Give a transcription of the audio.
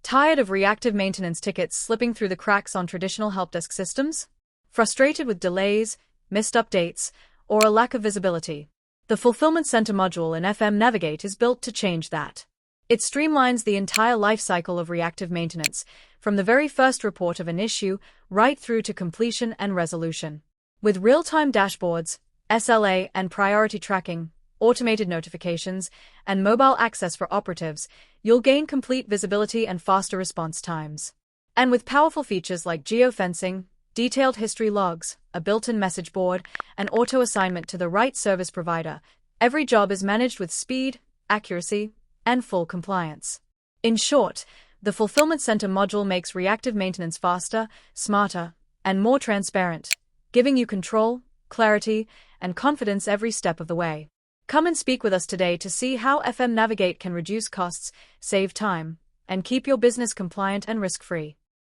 Tired of reactive maintenance tickets slipping through the cracks on traditional helpdesk systems? Frustrated with delays, missed updates, or a lack of visibility? The Fulfillment Centre module in FM Navigate is built to change that. It streamlines the entire lifecycle of reactive maintenance, from the very first report of an issue right through to completion and resolution. With real-time dashboards, SLA and priority tracking, automated notifications, and mobile access for operatives, you'll gain complete visibility and faster response times. And with powerful features like geo-fencing, detailed history logs, a built-in message board, and auto-assignment to the right service provider, every job is managed with speed, accuracy, and full compliance. In short, the Fulfillment Centre module makes reactive maintenance faster, smarter, and more transparent, giving you control, clarity, and confidence every step of the way. Come and speak with us today to see how FM Navigate can reduce costs, save time, and keep your business compliant and risk-free.